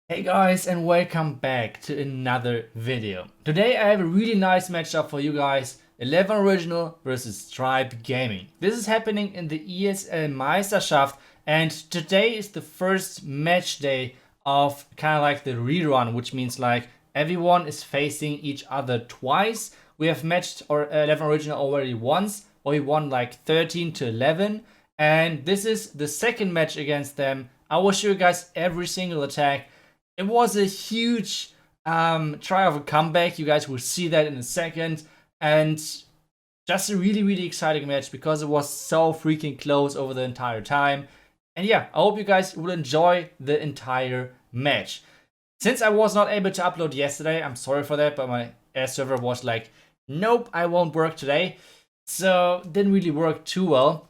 Hey guys, and welcome back to another video. Today I have a really nice matchup for you guys, 11 Original versus Stripe Gaming. This is happening in the ESLM Meisterschaft, and today is the first match day of kind of like the rerun, which means like everyone is facing each other twice. We have matched our 11 Original already once, where we won like 13 to 11, and this is the second match against them. I will show you guys every single attack. It was a huge try of a comeback. You guys will see that in a second. And just a really exciting match because it was so freaking close over the entire time. And yeah, I hope you guys will enjoy the entire match. Since I was not able to upload yesterday, I'm sorry for that, but my air server was like, nope, I won't work today. So didn't really work too well.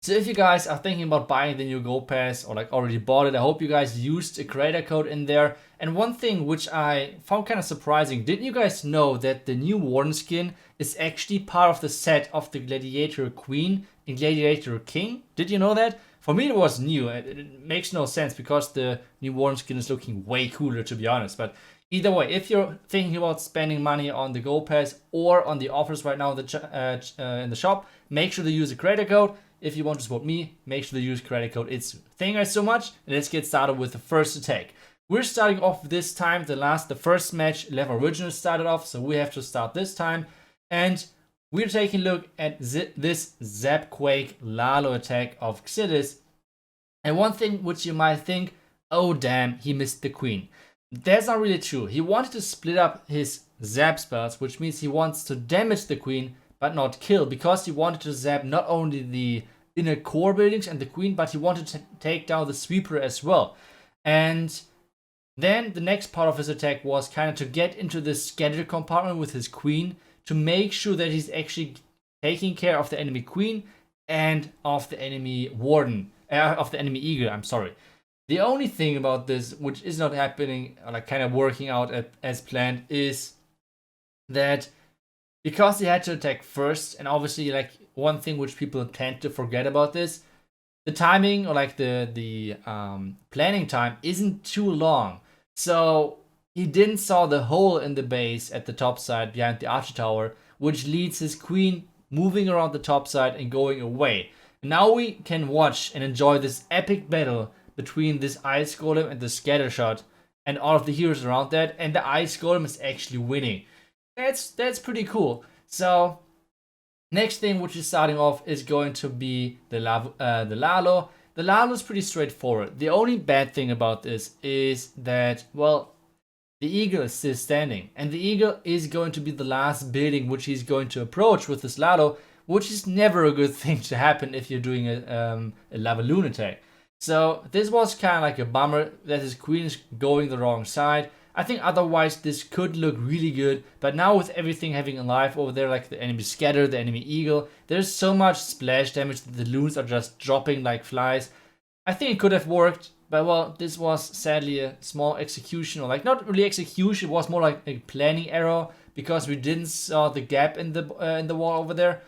So if you guys are thinking about buying the new Gold Pass or like already bought it, I hope you guys used a creator code in there. And one thing which I found kind of surprising, didn't you guys know that the new Warden skin is actually part of the set of the Gladiator Queen and Gladiator King? Did you know that? For me it was new. It makes no sense because the new Warden skin is looking way cooler, to be honest. But either way, if you're thinking about spending money on the Gold Pass or on the offers right now in the shop, make sure to use the creator code. If you want to support me, make sure to use credit code ITS. Thank you guys so much, and let's get started with the first attack. We're starting off this time. The first match, 11 Original started off, so we have to start this time. And we're taking a look at this Zapquake Lalo attack of Xidis. And one thing which you might think, oh damn, he missed the queen. That's not really true. He wanted to split up his Zap spells, which means he wants to damage the queen, but not kill, because he wanted to zap not only the inner core buildings and the queen, but he wanted to take down the sweeper as well. And then the next part of his attack was kind of to get into the scatter compartment with his queen to make sure that he's actually taking care of the enemy queen and of the enemy warden, of the enemy eagle, I'm sorry. The only thing about this, which is not happening, or like kind of working out as planned, is that because he had to attack first, and obviously like one thing which people tend to forget about this, the timing or like the planning time isn't too long. So he didn't saw the hole in the base at the top side behind the archer tower, which leads his queen moving around the top side and going away. And now we can watch and enjoy this epic battle between this ice golem and the scatter shot and all of the heroes around that, and the ice golem is actually winning. That's pretty cool. So next thing which is starting off is going to be the Lalo. The Lalo is pretty straightforward. The only bad thing about this is that, well, the eagle is still standing, and the eagle is going to be the last building which he's going to approach with this Lalo, which is never a good thing to happen if you're doing a Lavaloon attack. So this was kind of like a bummer that his queen is going the wrong side. I think otherwise this could look really good, but now with everything having a life over there, like the enemy scatter, the enemy eagle, there's so much splash damage that the loons are just dropping like flies. I think it could have worked, but well, this was sadly a small execution, or like not really execution, it was more like a planning error because we didn't saw the gap in the wall over there.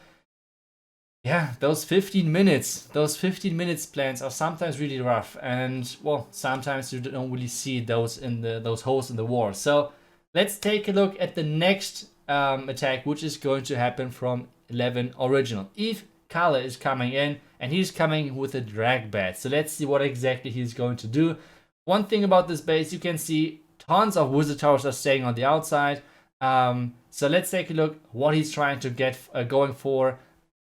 Yeah, those 15 minutes plans are sometimes really rough, and well, sometimes you don't really see those holes in the wall. So let's take a look at the next attack, which is going to happen from 11 Original. EVe Kale is coming in, and he's coming with a drag bat. So let's see what exactly he's going to do. One thing about this base, you can see tons of wizard towers are staying on the outside. So let's take a look what he's trying to get going for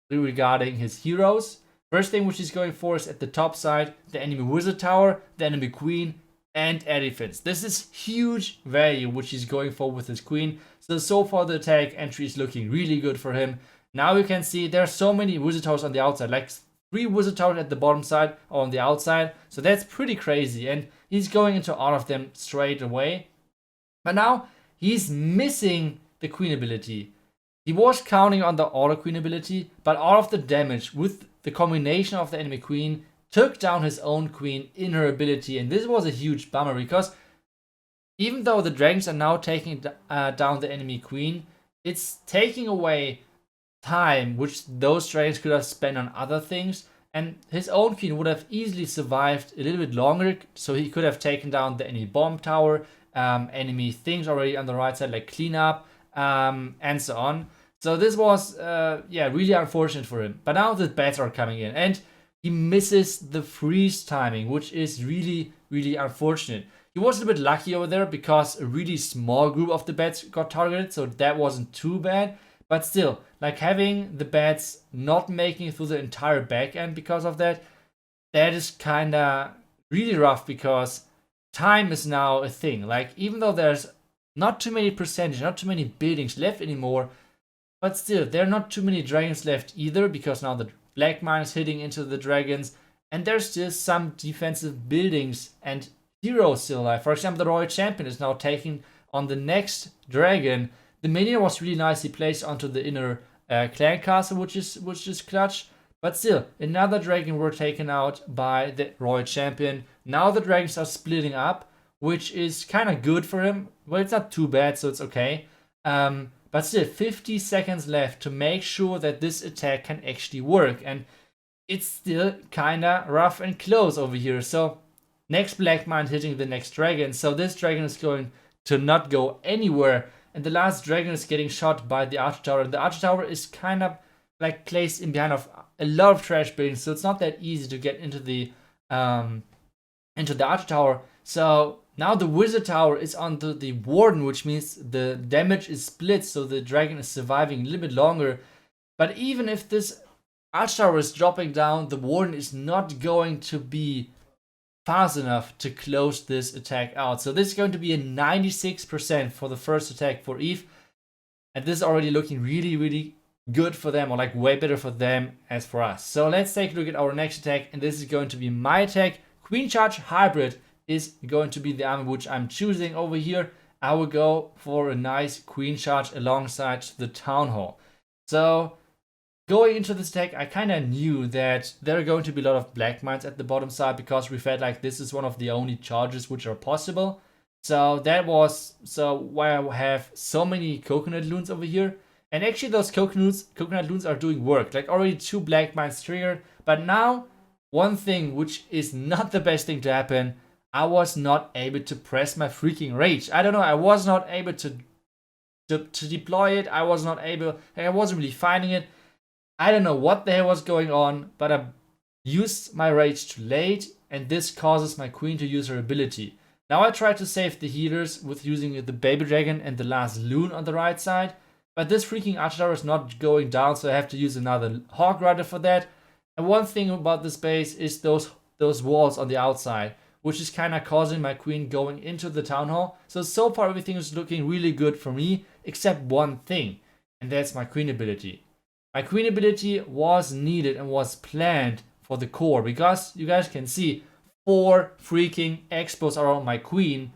regarding his heroes. First thing which he's going for is at the top side, the enemy wizard tower, the enemy queen, and air defense. This is huge value which he's going for with his queen. So far the attack entry is looking really good for him. Now you can see there are so many wizard towers on the outside, like 3 wizard towers at the bottom side or on the outside. So that's pretty crazy, and he's going into all of them straight away. But now he's missing the queen ability. He was counting on the auto queen ability, but all of the damage with the combination of the enemy queen took down his own queen in her ability, and this was a huge bummer because even though the dragons are now taking down the enemy queen, it's taking away time which those dragons could have spent on other things, and his own queen would have easily survived a little bit longer, so he could have taken down the enemy bomb tower, enemy things already on the right side like cleanup, and so on. So this was really unfortunate for him. But now the bats are coming in and he misses the freeze timing, which is really, really unfortunate. He was a bit lucky over there because a really small group of the bats got targeted, so that wasn't too bad. But still, like having the bats not making it through the entire back end because of that, that is kinda really rough because time is now a thing. Like even though there's not too many percentage, not too many buildings left anymore, but still, there are not too many dragons left either because now the black mine is hitting into the dragons and there's still some defensive buildings and heroes still alive. For example, the Royal Champion is now taking on the next dragon. The minion was really nicely placed onto the inner clan castle, which is clutch. But still, another dragon were taken out by the Royal Champion. Now the dragons are splitting up, which is kind of good for him. Well, it's not too bad, so it's okay. But still, 50 seconds left to make sure that this attack can actually work. And it's still kinda rough and close over here. So, next black mine hitting the next dragon. So this dragon is going to not go anywhere. And the last dragon is getting shot by the archer tower. And the archer tower is kind of like placed in behind of a lot of trash buildings. So it's not that easy to get into the archer tower. So now the wizard tower is onto the warden, which means the damage is split, so the dragon is surviving a little bit longer. But even if this archer tower is dropping down, the warden is not going to be fast enough to close this attack out. So this is going to be a 96% for the first attack for EVE. And this is already looking really, really good for them, or like way better for them as for us. So let's take a look at our next attack, and this is going to be my attack. Queen Charge Hybrid is going to be the army which I'm choosing over here. I will go for a nice Queen Charge alongside the Town Hall. So going into this attack, I kind of knew that there are going to be a lot of black mines at the bottom side because we felt like this is one of the only charges which are possible. So that was why I have so many coconut loons over here. And actually those coconut loons are doing work. Like already 2 black mines triggered. But now, one thing which is not the best thing to happen, I was not able to press my freaking rage. I don't know, I was not able to deploy it. I wasn't really finding it. I don't know what the hell was going on, but I used my rage too late, and this causes my queen to use her ability. Now I tried to save the healers with using the baby dragon and the last loon on the right side, but this freaking archer tower is not going down, so I have to use another hawk rider for that. And one thing about this base is those walls on the outside, which is kind of causing my queen going into the town hall. So far everything is looking really good for me, except one thing, and that's my queen ability. My queen ability was needed and was planned for the core, because you guys can see 4 freaking expos around my queen,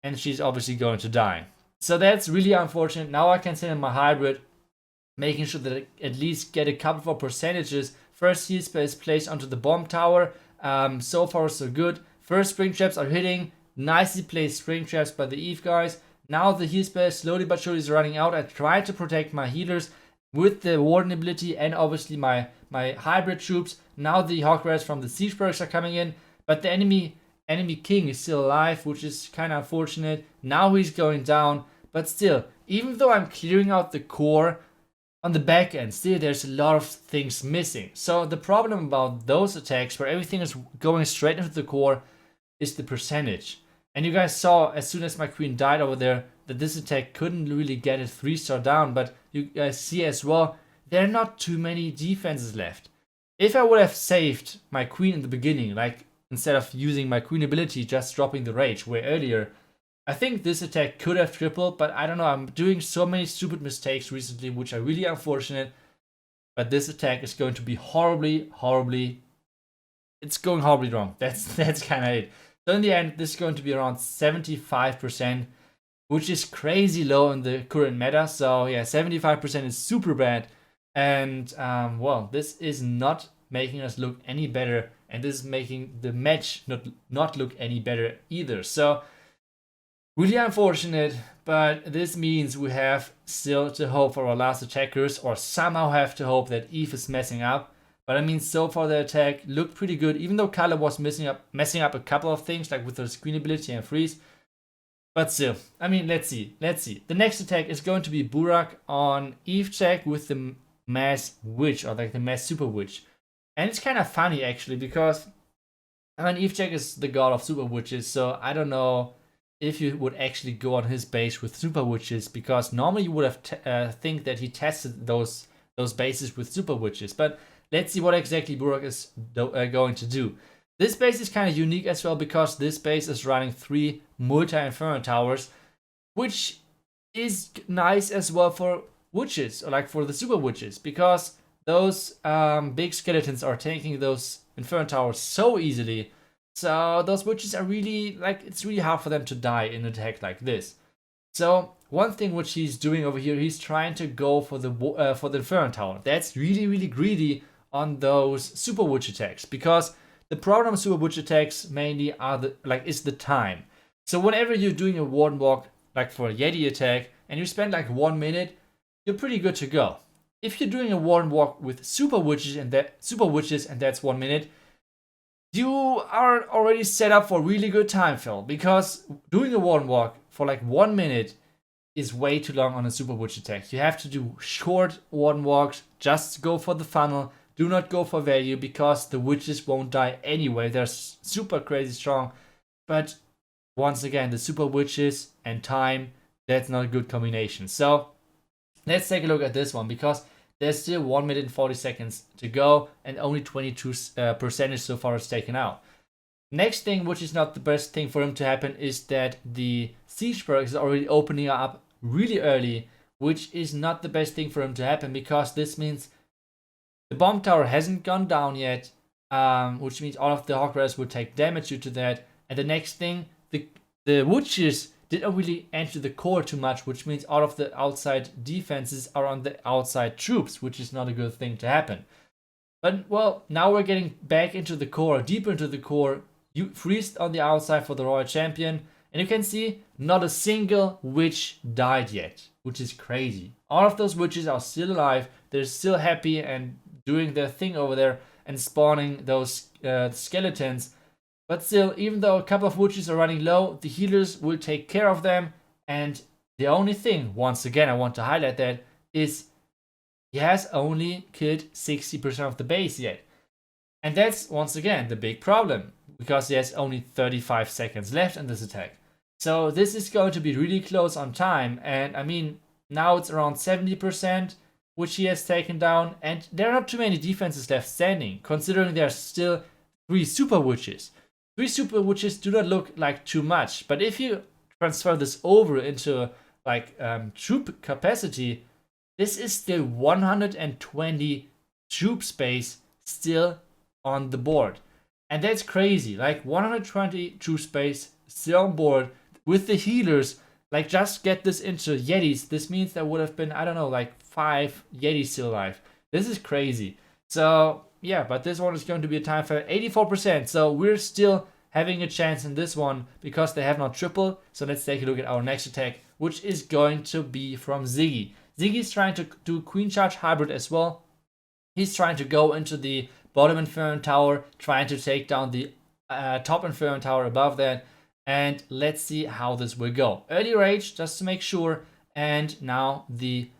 and she's obviously going to die. So that's really unfortunate. Now I can send in my hybrid, making sure that I at least get a couple of percentages. First heal spell is placed onto the bomb tower. So far so good. First spring traps are hitting. Nicely placed spring traps by the EVE guys. Now the heal spell slowly but surely is running out. I try to protect my healers with the warden ability and obviously my hybrid troops. Now the hawk riders from the siege perks are coming in, but the enemy king is still alive, which is kind of unfortunate. Now he's going down, but still, even though I'm clearing out the core on the back end, still there's a lot of things missing. So the problem about those attacks where everything is going straight into the core is the percentage. And you guys saw as soon as my queen died over there that this attack couldn't really get it 3-star down, but you guys see as well, there are not too many defenses left. If I would have saved my queen in the beginning, like instead of using my queen ability, just dropping the rage way earlier, I think this attack could have tripled, but I don't know, I'm doing so many stupid mistakes recently, which are really unfortunate, but this attack is going to be it's going horribly wrong. That's kind of it. So in the end, this is going to be around 75%, which is crazy low in the current meta. So yeah, 75% is super bad. And well, this is not making us look any better. And this is making the match not look any better either. So really unfortunate, but this means we have still to hope for our last attackers, or somehow have to hope that EVE is messing up. But I mean, so far the attack looked pretty good, even though Kala was messing up a couple of things, like with her screen ability and freeze. But still, I mean, let's see. The next attack is going to be Burak on EVE check with the Mass Witch, or like the Mass Super Witch. And it's kind of funny actually, because I mean, EVE check is the god of Super Witches, so I don't know if you would actually go on his base with Super Witches, because normally you would have think that he tested those bases with Super Witches. But let's see what exactly Burak is going to do. This base is kind of unique as well, because this base is running 3 multi-Inferno towers, which is nice as well for witches, or like for the Super Witches, because those big skeletons are taking those Inferno towers so easily. So those witches are really, like, it's really hard for them to die in an attack like this. So one thing which he's doing over here, he's trying to go for the Inferno tower. That's really, really greedy on those Super Witch attacks, because the problem with Super Witch attacks mainly are is the time. So whenever you're doing a Warden Walk, like for a Yeti attack, and you spend like 1 minute, you're pretty good to go. If you're doing a Warden Walk with Super Witches and that's 1 minute, you are already set up for really good time fill, because doing a Warden Walk for like 1 minute is way too long on a Super Witch attack. You have to do short Warden Walks, just go for the funnel. Do not go for value, because the witches won't die anyway. They're super crazy strong. But once again, the Super Witches and time, that's not a good combination. So let's take a look at this one, because there's still 1 minute and 40 seconds to go, and only 22% so far is taken out. Next thing, which is not the best thing for him to happen, is that the siege perk is already opening up really early, which is not the best thing for him to happen, because this means the bomb tower hasn't gone down yet, which means all of the Hawk Riders will take damage due to that. And the next thing, the witches didn't really enter the core too much, which means all of the outside defenses are on the outside troops, which is not a good thing to happen. But well, now we're getting back into the core, deeper into the core. You freezed on the outside for the Royal Champion, and you can see not a single witch died yet, which is crazy. All of those witches are still alive. They're still happy and doing their thing over there and spawning those skeletons. But still, even though a couple of witches are running low, the healers will take care of them. And the only thing, once again, I want to highlight that, is he has only killed 60% of the base yet. And that's, once again, the big problem, because he has only 35 seconds left in this attack. So this is going to be really close on time. And I mean, now it's around 70%, which he has taken down, and there are not too many defenses left standing, considering there are still 3 Super Witches. 3 Super Witches do not look like too much, but if you transfer this over into like troop capacity, this is still 120 troop space still on the board. And that's crazy, like 120 troop space still on board with the healers. Like, just get this into Yetis. This means there would have been, I don't know, like 5 Yetis still alive. This is crazy. So, yeah, but this one is going to be a time for 84%. So, we're still having a chance in this one, because they have not tripled. So, let's take a look at our next attack, which is going to be from Ziggy. Ziggy's trying to do Queen Charge Hybrid as well. He's trying to go into the bottom Inferno Tower, trying to take down the top Inferno Tower above that. And let's see how this will go. Early rage, just to make sure. And now the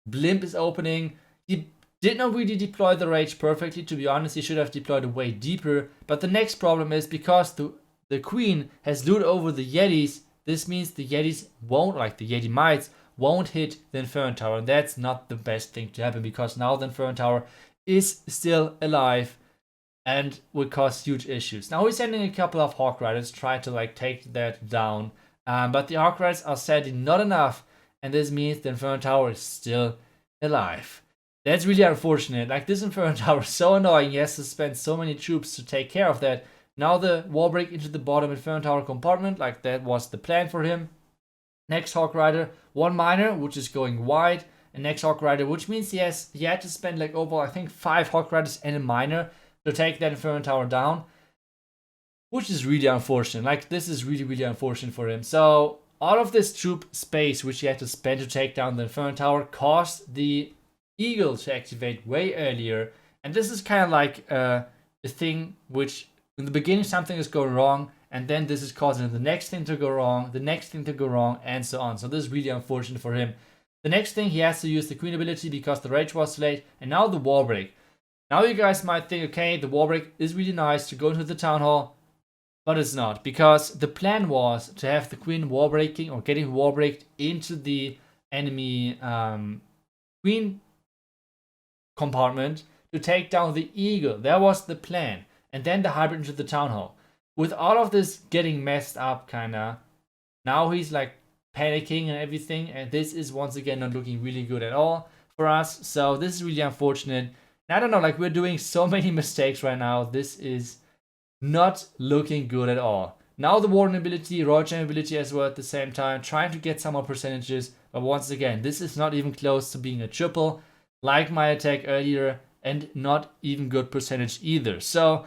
blimp is opening. He did not really deploy the rage perfectly, to be honest. He should have deployed it way deeper. But the next problem is, because the queen has looted over the Yetis, this means the Yetis won't, like the Yeti mites, won't hit the Inferno Tower. And that's not the best thing to happen, because now the Inferno Tower is still alive and would cause huge issues. Now we're sending a couple of Hawk Riders, try to like take that down. But the Hawk Riders are sadly not enough, and this means the Inferno Tower is still alive. That's really unfortunate. Like, this Inferno Tower is so annoying. He has to spend so many troops to take care of that. Now the wall break into the bottom Inferno Tower compartment, like that was the plan for him. Next Hawk Rider, 1 miner, which is going wide. And next Hawk Rider, which means he had to spend like over, I think, 5 Hawk Riders and a miner to take that Inferno Tower down, which is really unfortunate. Like, this is really, really unfortunate for him. So all of this troop space which he had to spend to take down the Inferno Tower caused the Eagle to activate way earlier, And this is kind of like a thing which in the beginning something is going wrong, and then this is causing the next thing to go wrong, the next thing to go wrong, and so on. So this is really unfortunate for him. The next thing, he has to use the queen ability because the rage was late, and now the wall break. Now you guys might think, okay, the wall break is really nice to go into the town hall, but it's not, because the plan was to have the queen wall breaking or getting wall breaked into the enemy queen compartment to take down the eagle. That was the plan. And then the hybrid into the town hall. With all of this getting messed up, kinda, now he's like panicking and everything, and this is once again not looking really good at all for us. So this is really unfortunate. And I don't know, like, we're doing so many mistakes right now. This is not looking good at all. Now the Warden ability, Royal Gem ability as well at the same time, trying to get some more percentages, but once again, this is not even close to being a triple, like my attack earlier, and not even good percentage either. So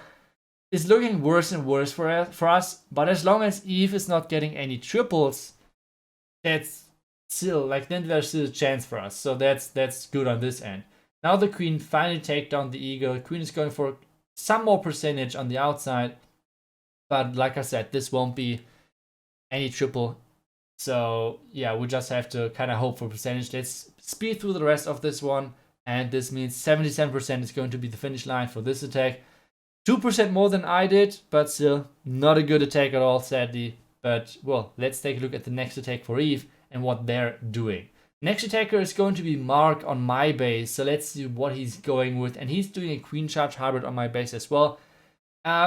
it's looking worse and worse for us, but as long as EVE is not getting any triples, that's still, like, then there's still a chance for us. So that's good on this end. Now the queen finally take down the eagle. Queen is going for some more percentage on the outside, but like I said, this won't be any triple. So yeah, we just have to kind of hope for percentage. Let's speed through the rest of this one, and this means 77% is going to be the finish line for this attack. 2% more than I did, but still not a good attack at all, sadly. But well, let's take a look at the next attack for EVE and what they're doing. Next attacker is going to be Mark on my base, so let's see what he's going with. And he's doing a queen charge hybrid on my base as well.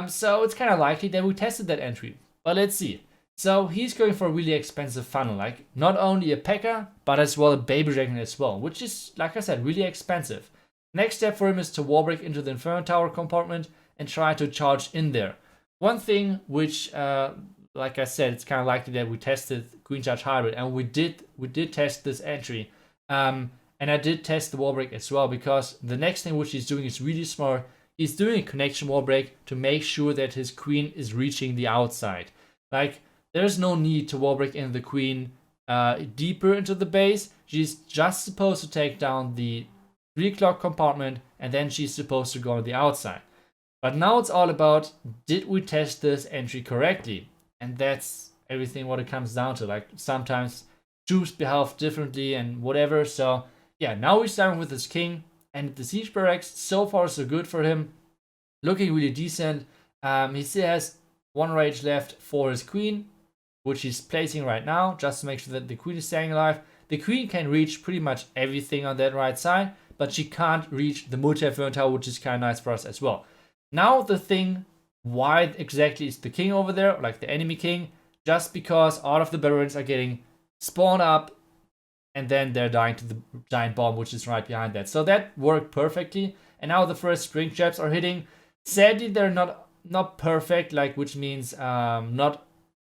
So it's kind of likely that we tested that entry, but let's see. So he's going for a really expensive funnel, like not only a P.E.K.K.A, but as well a Baby Dragon as well, which is, like I said, really expensive. Next step for him is to wall break into the Inferno Tower compartment and try to charge in there. One thing which, like I said, it's kind of likely that we tested Queen Charge Hybrid, and we did test this entry. And I did test the wall break as well, because the next thing which he's doing is really smart. He's doing a connection wall break to make sure that his queen is reaching the outside. Like, there's no need to wall break in the queen deeper into the base. She's just supposed to take down the 3 o'clock compartment, and then she's supposed to go on the outside. But now it's all about, did we test this entry correctly? And that's everything what it comes down to. Like, sometimes troops behave differently and whatever. So yeah, now we're starting with this king, and the siege barracks, so far so good for him. Looking really decent. He still has 1 rage left for his queen, which he's placing right now, just to make sure that the queen is staying alive. The queen can reach pretty much everything on that right side, but she can't reach the multi-inferno tower, which is kind of nice for us as well. Now the thing, why exactly is the king over there, like the enemy king? Just because all of the barons are getting spawned up, and then they're dying to the giant bomb, which is right behind that. So that worked perfectly. And now the first spring traps are hitting. Sadly, they're not perfect, like, which means not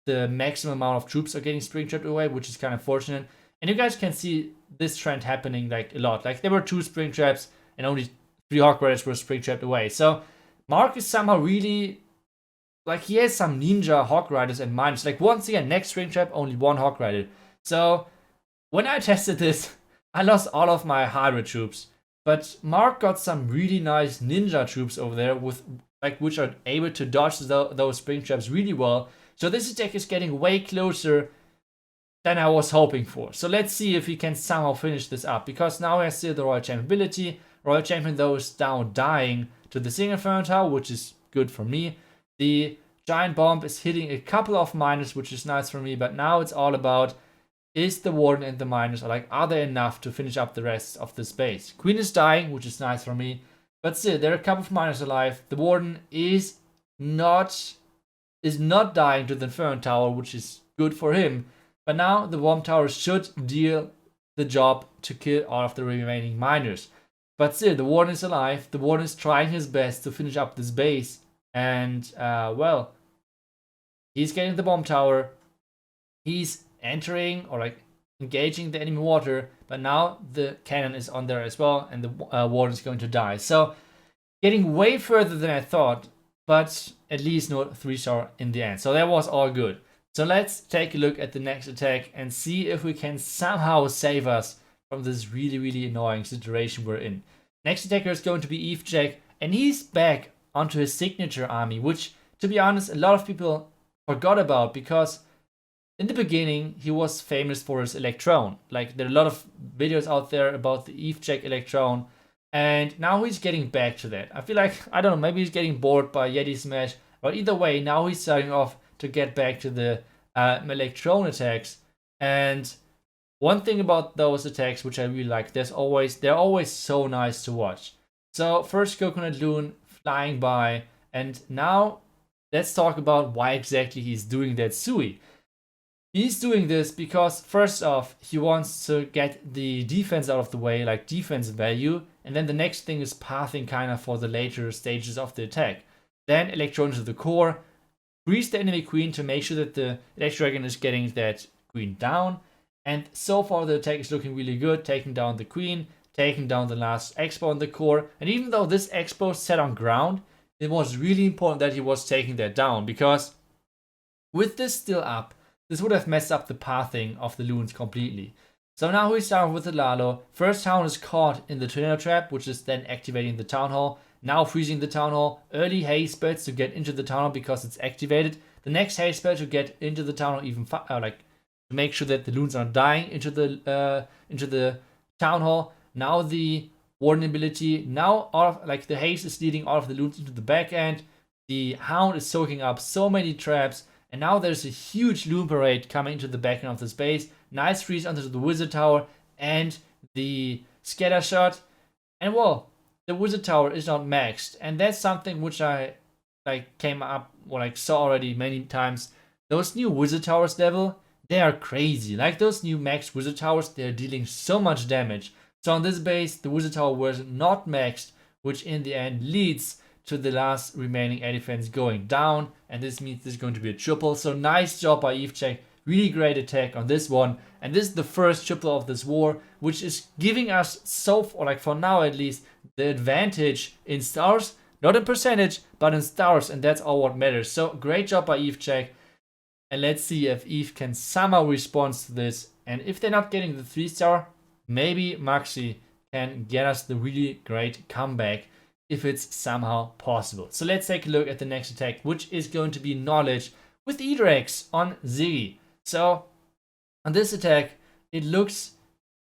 the maximum amount of troops are getting spring trapped away, which is kind of fortunate. And you guys can see this trend happening like a lot. Like, there were 2 spring traps and only 3 hawk riders were spring trapped away. So Mark is somehow really, like, he has some ninja hawk riders and minus. Like, once again, next spring trap, only 1 hawk rider. So when I tested this, I lost all of my hybrid troops. But Mark got some really nice ninja troops over there with, like, which are able to dodge those spring traps really well. So this attack is getting way closer than I was hoping for. So let's see if he can somehow finish this up, because now he has still the Royal Champion ability. Royal Champion, though, is now dying to the single Inferno Tower, which is good for me. The giant bomb is hitting a couple of miners, which is nice for me, but now it's all about, is the warden and the miners, are they enough to finish up the rest of the space? Queen is dying, which is nice for me, but still, there are a couple of miners alive. The warden is not dying to the Inferno Tower, which is good for him. But now the bomb tower should deal the job to kill all of the remaining miners. But still, the warden is alive. The warden is trying his best to finish up this base. And, well, he's getting the bomb tower. He's entering, or like engaging the enemy water. But now the cannon is on there as well, and the warden is going to die. So, getting way further than I thought, but at least no 3-star in the end. So that was all good. So let's take a look at the next attack and see if we can somehow save us from this really, really annoying situation we're in. Next attacker is going to be EVE Jack, and he's back onto his signature army, which, to be honest, a lot of people forgot about, because in the beginning he was famous for his Electron. Like, there are a lot of videos out there about the EVE check Electron, and now he's getting back to that. I feel like, I don't know, maybe he's getting bored by Yeti Smash, but either way, now he's starting off to get back to the Electron attacks. And one thing about those attacks which I really like, they're always so nice to watch. So first Coconut Loon flying by, and now let's talk about why exactly he's doing that Sui. He's doing this because, first off, he wants to get the defense out of the way, like defense value, and then the next thing is pathing kind of for the later stages of the attack. Then Electron to the core, freeze the enemy queen to make sure that the Electro Dragon is getting that queen down, and so far the attack is looking really good, taking down the queen, taking down the last expo on the core, and even though this expo sat on ground, it was really important that he was taking that down, because with this still up, this would have messed up the pathing of the loons completely. So now we start with the Lalo. First town is caught in the tornado trap, which is then activating the town hall. Now freezing the town hall. Early haste spells to get into the town hall because it's activated. The next haste spell to get into the town hall, even to make sure that the loons are dying into the town hall. Now the warden ability. Now the haste is leading all of the loons into the back end. The hound is soaking up so many traps. And now there's a huge loon parade coming into the back end of this base. Nice freeze onto the wizard tower and the scatter shot. And well, the wizard tower is not maxed. And that's something which I saw already many times. Those new wizard towers level, they are crazy. Like, those new maxed wizard towers, they're dealing so much damage. So on this base, the wizard tower was not maxed, which in the end leads to the last remaining air defense going down, and this means there's going to be a triple. So nice job by eVe. Really great attack on this one, and this is the first triple of this war, which is giving us for now at least, the advantage in stars, not in percentage, but in stars, and that's all what matters. So great job by eVe, and let's see if EVE can somehow respond to this, and if they're not getting the 3-star, maybe Maxi can get us the really great comeback, if it's somehow possible. So let's take a look at the next attack, which is going to be Knowledge with E-Rex on Ziggy. So on this attack, it looks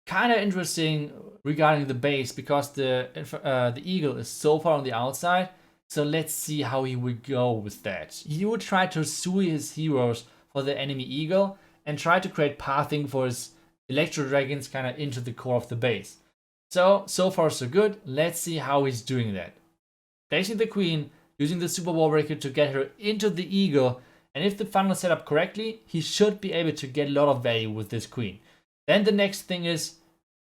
kind of interesting regarding the base, because the eagle is so far on the outside. So let's see how he would go with that. He would try to Sui his heroes for the enemy eagle and try to create pathing for his Electro Dragons kind of into the core of the base. So far so good. Let's see how he's doing that. Placing the queen, using the super wall breaker to get her into the eagle, and if the funnel is set up correctly, he should be able to get a lot of value with this queen. Then the next thing is,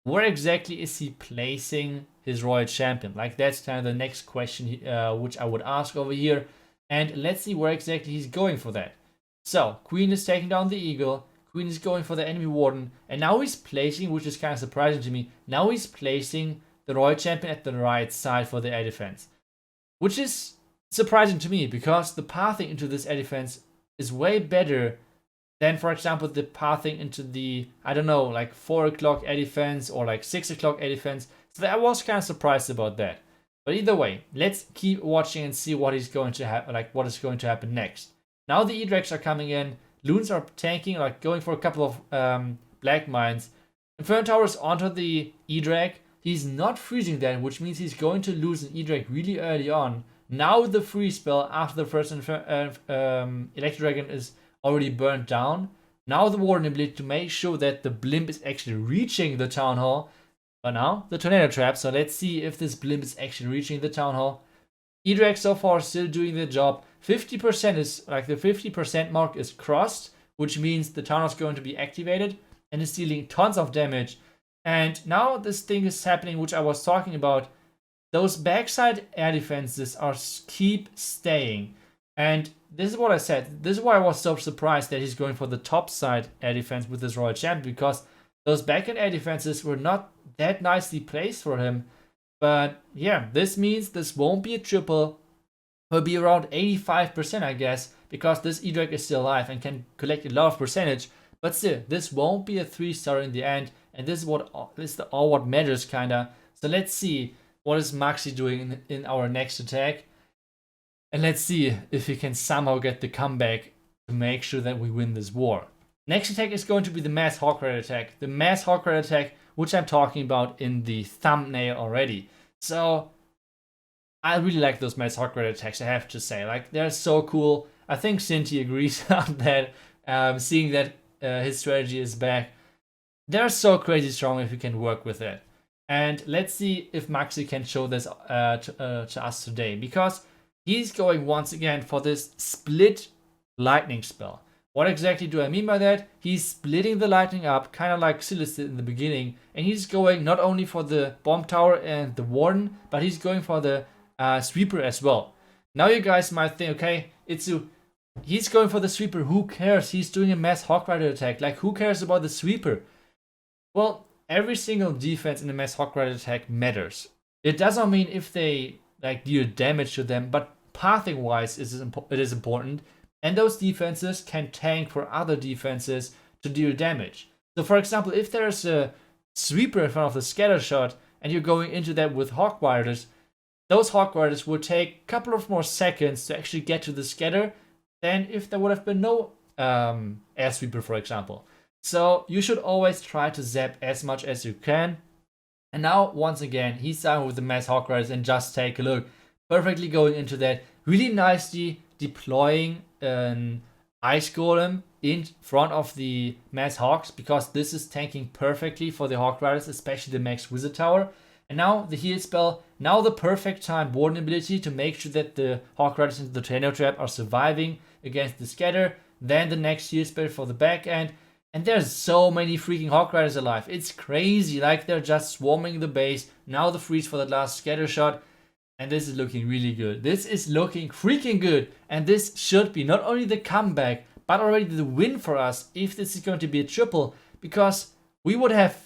where exactly is he placing his royal champion? Like, that's kind of the next question which I would ask over here. And let's see where exactly he's going for that. So, queen is taking down the eagle. Queen is going for the enemy warden, and now he's placing, which is kind of surprising to me, now he's placing the royal champion at the right side for the air defense. Which is surprising to me, because the pathing into this air defense is way better than, for example, the pathing into the, 4 o'clock air defense or 6 o'clock air defense. So I was kind of surprised about that. But either way, let's keep watching and see what is going to happen next. Now the E-Drags are coming in. Loons are tanking, going for a couple of black mines. Inferno Tower is onto the E-Drag. He's not freezing that, which means he's going to lose an E-Drag really early on. Now the freeze spell after the first Electro Dragon is already burnt down. Now the Warden ability to make sure that the blimp is actually reaching the Town Hall. But now the Tornado Trap, so let's see if this blimp is actually reaching the Town Hall. E-Drag so far still doing the job. 50% is, the 50% mark is crossed, which means the town is going to be activated and is dealing tons of damage. And now this thing is happening, which I was talking about. Those backside air defenses keep staying. And this is what I said. This is why I was so surprised that he's going for the top side air defense with this Royal Champion, because those backend air defenses were not that nicely placed for him. But yeah, this means this won't be a triple. Will be around 85%, I guess, because this E-Drag is still alive and can collect a lot of percentage. But still, this won't be a 3-star in the end, and this is all what matters, kinda. So let's see what is Maxi doing in our next attack. And let's see if he can somehow get the comeback to make sure that we win this war. Next attack is going to be the Mass Hawk Rider attack. The Mass Hawk Rider attack, which I'm talking about in the thumbnail already. So I really like those Mass Hawk Rider attacks, I have to say. Like, they're so cool. I think Cinti agrees on that, seeing that his strategy is back. They're so crazy strong if you can work with it. And let's see if Maxi can show this to us today, because he's going once again for this split lightning spell. What exactly do I mean by that? He's splitting the lightning up, kind of like Silas did in the beginning, and he's going not only for the bomb tower and the warden, but he's going for the sweeper as well. Now you guys might think, okay, he's going for the sweeper, who cares? He's doing a Mass Hawk Rider attack, like who cares about the sweeper? Well, every single defense in the Mass Hawk Rider attack matters. It doesn't mean if they like deal damage to them, but pathing wise it is important, and those defenses can tank for other defenses to deal damage. So for example, if there's a sweeper in front of the scatter shot and you're going into that with Hawk Riders, those Hawk Riders will take a couple of more seconds to actually get to the scatter than if there would have been no air sweeper, for example. So you should always try to zap as much as you can. And now, once again, he's down with the Mass Hawk Riders, and just take a look. Perfectly going into that, really nicely deploying an Ice Golem in front of the Mass Hawks, because this is tanking perfectly for the Hawk Riders, especially the Max Wizard Tower. And now the heal spell, now the perfect time warden ability to make sure that the Hawk Riders into the Tornado Trap are surviving against the scatter. Then the next heal spell for the back end. And there's so many freaking Hawk Riders alive. It's crazy, like they're just swarming the base. Now the freeze for the last scatter shot. And this is looking really good. This is looking freaking good. And this should be not only the comeback, but already the win for us if this is going to be a triple. Because we would have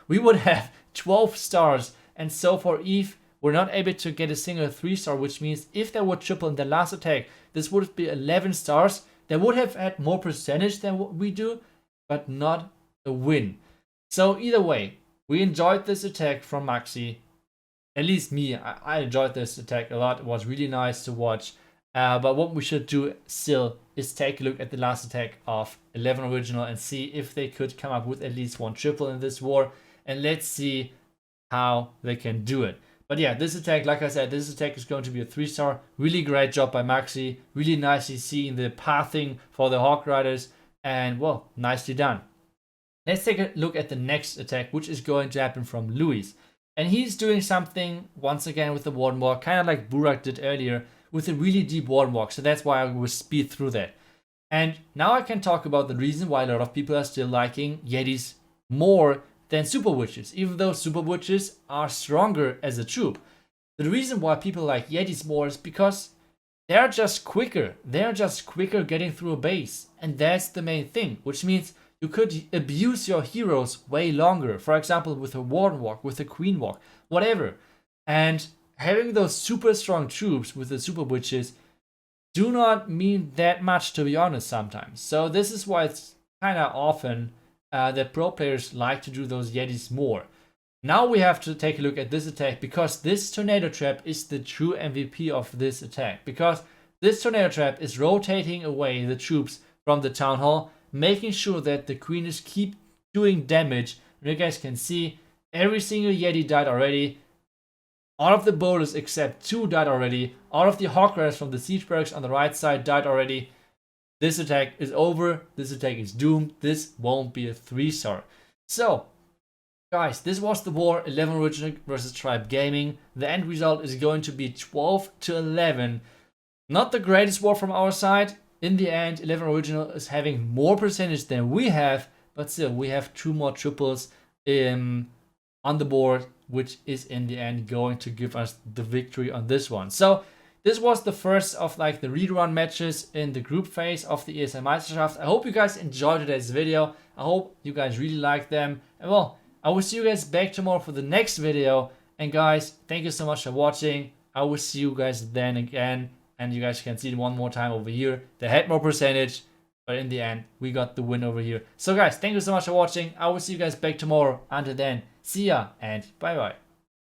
we would have 12 stars. And so for EVE, we're not able to get a single 3-star, which means if they would triple in the last attack, this would be 11 stars. They would have had more percentage than what we do, but not a win. So either way, we enjoyed this attack from Maxi. At least me, I enjoyed this attack a lot. It was really nice to watch. But what we should do still is take a look at the last attack of 11 Original and see if they could come up with at least one triple in this war. And let's see how they can do it. But yeah, this attack, like I said, this attack is going to be a 3-star. Really great job by Maxi. Really nicely seeing the pathing for the Hawk Riders. And well, nicely done. Let's take a look at the next attack, which is going to happen from Luis. And he's doing something, once again, with the Warden Walk, kind of like Burak did earlier, with a really deep Warden Walk. So that's why I will speed through that. And now I can talk about the reason why a lot of people are still liking Yetis more than Super Witches, even though Super Witches are stronger as a troop. The reason why people like Yetis more is because they're just quicker. They're just quicker getting through a base. And that's the main thing, which means you could abuse your heroes way longer. For example, with a Warden Walk, with a Queen Walk, whatever. And having those super strong troops with the Super Witches do not mean that much, to be honest, sometimes. So this is why it's kind of often that pro players like to do those Yetis more. Now we have to take a look at this attack, because this Tornado Trap is the true MVP of this attack. Because this Tornado Trap is rotating away the troops from the Town Hall, making sure that the Queens keep doing damage. And you guys can see every single Yeti died already. All of the boulders except 2 died already. All of the Hawk Riders from the Siege Barracks on the right side died already. This attack is over. This attack is doomed. This won't be a 3-star. So, guys, this was the war 11 Original versus Tribe Gaming. The end result is going to be 12-11. Not the greatest war from our side. In the end, 11 Original is having more percentage than we have, but still, we have 2 more triples on the board, which is in the end going to give us the victory on this one. So, this was the first of like the rerun matches in the group phase of the ESLM Meisterschaft. I hope you guys enjoyed today's video. I hope you guys really liked them. And well, I will see you guys back tomorrow for the next video. And guys, thank you so much for watching. I will see you guys then again. And you guys can see it one more time over here. They had more percentage, but in the end, we got the win over here. So guys, thank you so much for watching. I will see you guys back tomorrow. Until then, see ya and bye bye.